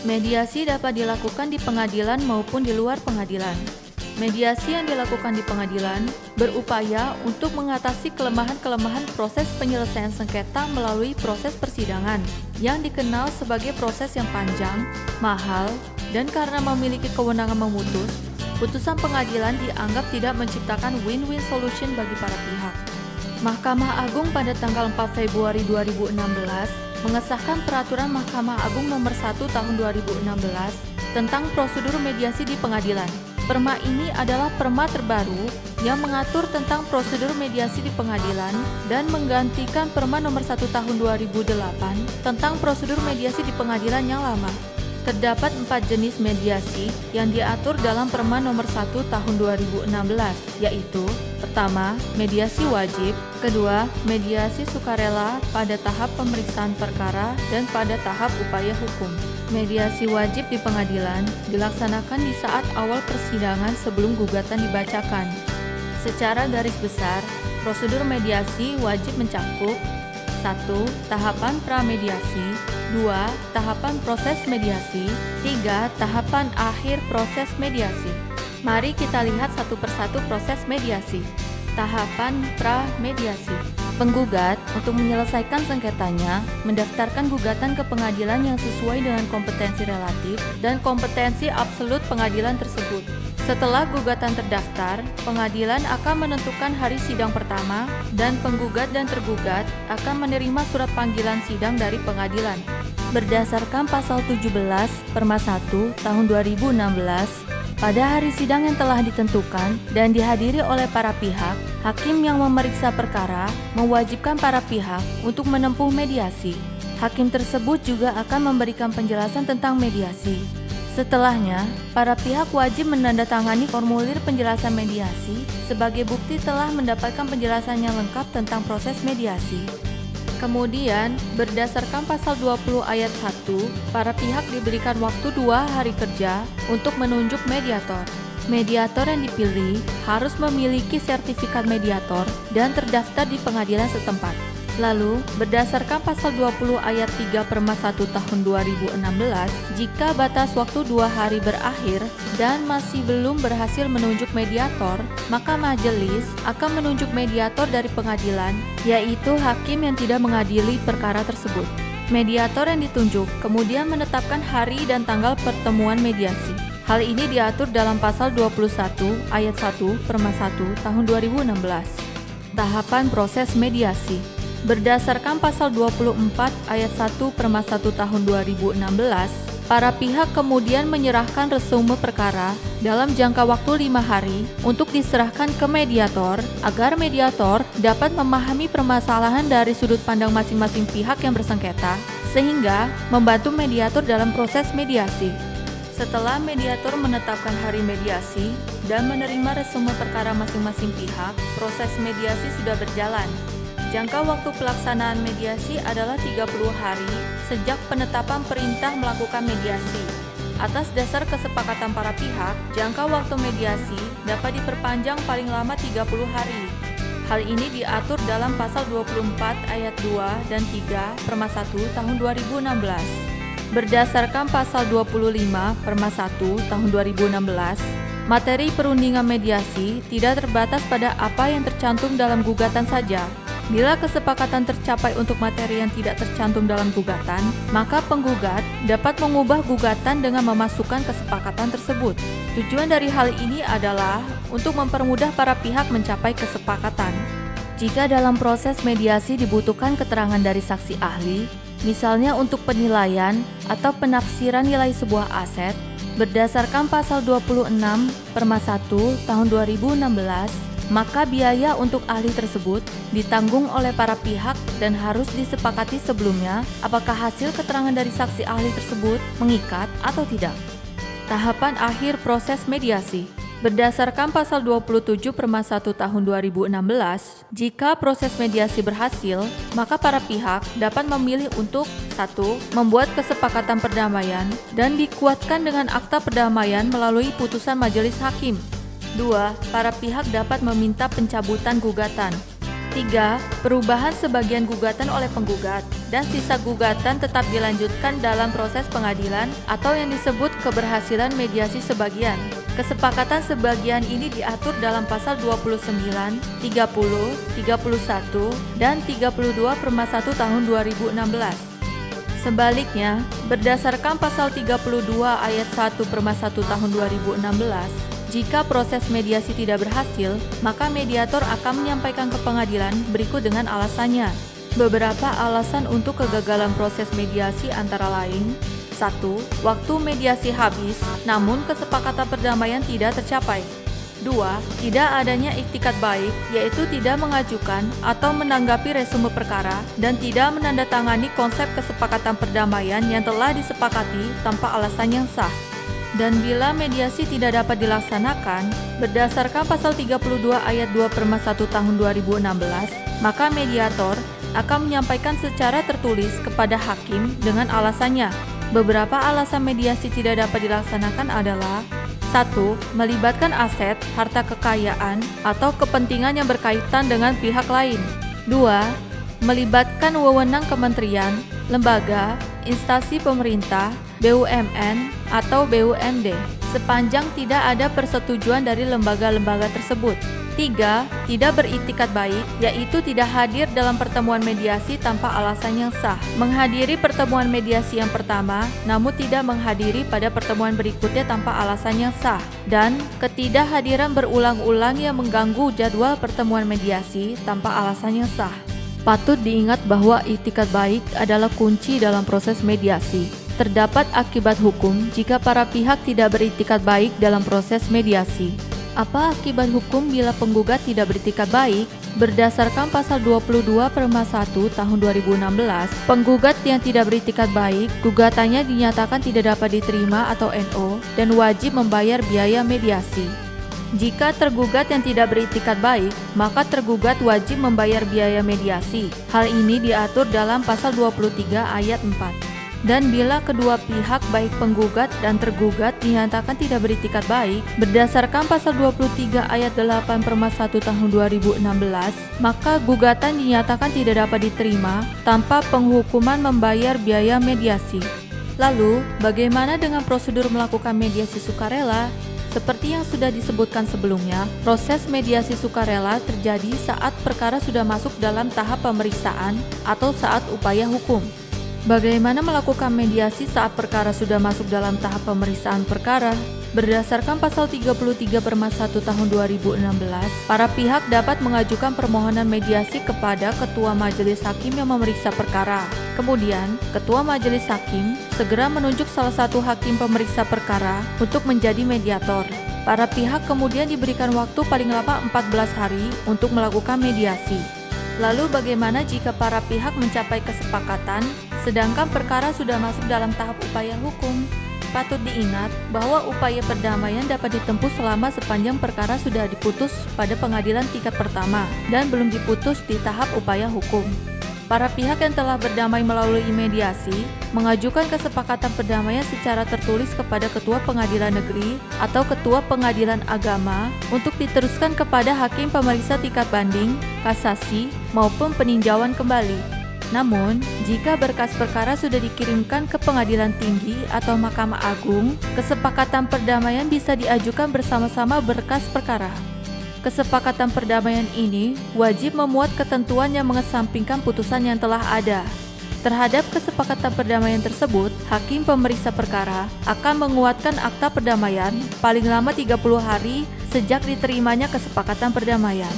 Mediasi dapat dilakukan di pengadilan maupun di luar pengadilan. Mediasi yang dilakukan di pengadilan berupaya untuk mengatasi kelemahan-kelemahan proses penyelesaian sengketa melalui proses persidangan yang dikenal sebagai proses yang panjang, mahal, dan karena memiliki kewenangan memutus, putusan pengadilan dianggap tidak menciptakan win-win solution bagi para pihak. Mahkamah Agung pada tanggal 4 Februari 2016 mengesahkan Peraturan Mahkamah Agung Nomor 1 Tahun 2016 tentang prosedur mediasi di pengadilan. Perma ini adalah perma terbaru yang mengatur tentang prosedur mediasi di pengadilan dan menggantikan Perma Nomor 1 Tahun 2008 tentang prosedur mediasi di pengadilan yang lama. Terdapat 4 jenis mediasi yang diatur dalam Perma Nomor 1 Tahun 2016, yaitu: pertama, mediasi wajib; kedua, mediasi sukarela pada tahap pemeriksaan perkara dan pada tahap upaya hukum. Mediasi wajib di pengadilan dilaksanakan di saat awal persidangan sebelum gugatan dibacakan. Secara garis besar, prosedur mediasi wajib mencakup: 1. Tahapan pramediasi; 2. Tahapan proses mediasi; 3. Tahapan akhir proses mediasi. Mari kita lihat satu persatu proses mediasi. Tahapan pramediasi. Penggugat untuk menyelesaikan sengketanya mendaftarkan gugatan ke pengadilan yang sesuai dengan kompetensi relatif dan kompetensi absolut pengadilan tersebut. Setelah gugatan terdaftar, pengadilan akan menentukan hari sidang pertama dan penggugat dan tergugat akan menerima surat panggilan sidang dari pengadilan. Berdasarkan pasal 17 Perma 1 Tahun 2016, pada hari sidang yang telah ditentukan dan dihadiri oleh para pihak, hakim yang memeriksa perkara mewajibkan para pihak untuk menempuh mediasi. Hakim tersebut juga akan memberikan penjelasan tentang mediasi. Setelahnya, para pihak wajib menandatangani formulir penjelasan mediasi sebagai bukti telah mendapatkan penjelasan yang lengkap tentang proses mediasi. Kemudian, berdasarkan pasal 20 ayat 1, para pihak diberikan waktu 2 hari kerja untuk menunjuk mediator. Mediator yang dipilih harus memiliki sertifikat mediator dan terdaftar di pengadilan setempat. Lalu, berdasarkan pasal 20 ayat 3 Perma 1 Tahun 2016, jika batas waktu 2 hari berakhir dan masih belum berhasil menunjuk mediator, maka majelis akan menunjuk mediator dari pengadilan, yaitu hakim yang tidak mengadili perkara tersebut. Mediator yang ditunjuk kemudian menetapkan hari dan tanggal pertemuan mediasi. Hal ini diatur dalam pasal 21 ayat 1 Perma 1 Tahun 2016. Tahapan proses mediasi. Berdasarkan pasal 24 ayat 1 Perma 1 Tahun 2016, para pihak kemudian menyerahkan resume perkara dalam jangka waktu 5 hari untuk diserahkan ke mediator agar mediator dapat memahami permasalahan dari sudut pandang masing-masing pihak yang bersengketa sehingga membantu mediator dalam proses mediasi. Setelah mediator menetapkan hari mediasi dan menerima resume perkara masing-masing pihak, proses mediasi sudah berjalan. Jangka waktu pelaksanaan mediasi adalah 30 hari sejak penetapan perintah melakukan mediasi. Atas dasar kesepakatan para pihak, jangka waktu mediasi dapat diperpanjang paling lama 30 hari. Hal ini diatur dalam pasal 24 ayat 2 dan 3 Perma 1 Tahun 2016. Berdasarkan pasal 25 Perma 1 Tahun 2016, materi perundingan mediasi tidak terbatas pada apa yang tercantum dalam gugatan saja. Bila kesepakatan tercapai untuk materi yang tidak tercantum dalam gugatan, maka penggugat dapat mengubah gugatan dengan memasukkan kesepakatan tersebut. Tujuan dari hal ini adalah untuk mempermudah para pihak mencapai kesepakatan. Jika dalam proses mediasi dibutuhkan keterangan dari saksi ahli, misalnya untuk penilaian atau penafsiran nilai sebuah aset, berdasarkan pasal 26 Perma 1 Tahun 2016, maka biaya untuk ahli tersebut ditanggung oleh para pihak dan harus disepakati sebelumnya apakah hasil keterangan dari saksi ahli tersebut mengikat atau tidak. Tahapan akhir proses mediasi. Berdasarkan pasal 27 Perma 1 Tahun 2016, jika proses mediasi berhasil, maka para pihak dapat memilih untuk 1. Membuat kesepakatan perdamaian dan dikuatkan dengan akta perdamaian melalui putusan majelis hakim. 2. Para pihak dapat meminta pencabutan gugatan. 3. Perubahan sebagian gugatan oleh penggugat dan sisa gugatan tetap dilanjutkan dalam proses pengadilan atau yang disebut keberhasilan mediasi sebagian. Kesepakatan sebagian ini diatur dalam pasal 29, 30, 31, dan 32 Perma 1 tahun 2016. Sebaliknya, berdasarkan pasal 32 ayat 1 Perma 1 tahun 2016, jika proses mediasi tidak berhasil, maka mediator akan menyampaikan ke pengadilan berikut dengan alasannya. Beberapa alasan untuk kegagalan proses mediasi antara lain: 1. Waktu mediasi habis, namun kesepakatan perdamaian tidak tercapai. 2. Tidak adanya iktikat baik, yaitu tidak mengajukan atau menanggapi resume perkara dan tidak menandatangani konsep kesepakatan perdamaian yang telah disepakati tanpa alasan yang sah. Dan bila mediasi tidak dapat dilaksanakan, berdasarkan pasal 32 ayat 2 Perma 1 tahun 2016, maka mediator akan menyampaikan secara tertulis kepada hakim dengan alasannya. Beberapa alasan mediasi tidak dapat dilaksanakan adalah: 1. Melibatkan aset, harta kekayaan, atau kepentingan yang berkaitan dengan pihak lain. 2. Melibatkan wewenang kementerian, lembaga, instansi pemerintah, BUMN, atau BUMD, sepanjang tidak ada persetujuan dari lembaga-lembaga tersebut. 3. Tidak beriktikat baik, yaitu tidak hadir dalam pertemuan mediasi tanpa alasan yang sah. Menghadiri pertemuan mediasi yang pertama, namun tidak menghadiri pada pertemuan berikutnya tanpa alasan yang sah. Dan ketidakhadiran berulang-ulang yang mengganggu jadwal pertemuan mediasi tanpa alasan yang sah. Patut diingat bahwa iktikat baik adalah kunci dalam proses mediasi. Terdapat akibat hukum jika para pihak tidak beriktikat baik dalam proses mediasi. Apa akibat hukum bila penggugat tidak beriktikat baik? Berdasarkan pasal 22 Perma 1 tahun 2016, penggugat yang tidak beriktikat baik, gugatannya dinyatakan tidak dapat diterima atau NO dan wajib membayar biaya mediasi. Jika tergugat yang tidak beriktikat baik, maka tergugat wajib membayar biaya mediasi. Hal ini diatur dalam pasal 23 ayat 4. Dan bila kedua pihak baik penggugat dan tergugat dinyatakan tidak beriktikat baik, berdasarkan pasal 23 ayat 8 Perma 1 tahun 2016, maka gugatan dinyatakan tidak dapat diterima tanpa penghukuman membayar biaya mediasi. Lalu, bagaimana dengan prosedur melakukan mediasi sukarela? Seperti yang sudah disebutkan sebelumnya, proses mediasi sukarela terjadi saat perkara sudah masuk dalam tahap pemeriksaan atau saat upaya hukum. Bagaimana melakukan mediasi saat perkara sudah masuk dalam tahap pemeriksaan perkara? Berdasarkan pasal 33 Perma 1 tahun 2016, para pihak dapat mengajukan permohonan mediasi kepada Ketua Majelis Hakim yang memeriksa perkara. Kemudian, Ketua Majelis Hakim segera menunjuk salah satu hakim pemeriksa perkara untuk menjadi mediator. Para pihak kemudian diberikan waktu paling lama 14 hari untuk melakukan mediasi. Lalu bagaimana jika para pihak mencapai kesepakatan, sedangkan perkara sudah masuk dalam tahap upaya hukum? Patut diingat bahwa upaya perdamaian dapat ditempuh selama sepanjang perkara sudah diputus pada pengadilan tingkat pertama dan belum diputus di tahap upaya hukum. Para pihak yang telah berdamai melalui mediasi mengajukan kesepakatan perdamaian secara tertulis kepada Ketua Pengadilan Negeri atau Ketua Pengadilan Agama untuk diteruskan kepada hakim pemeriksa tingkat banding, kasasi, maupun peninjauan kembali. Namun, jika berkas perkara sudah dikirimkan ke Pengadilan Tinggi atau Mahkamah Agung, kesepakatan perdamaian bisa diajukan bersama-sama berkas perkara. Kesepakatan perdamaian ini wajib memuat ketentuan yang mengesampingkan putusan yang telah ada. Terhadap kesepakatan perdamaian tersebut, hakim pemeriksa perkara akan menguatkan akta perdamaian paling lama 30 hari sejak diterimanya kesepakatan perdamaian.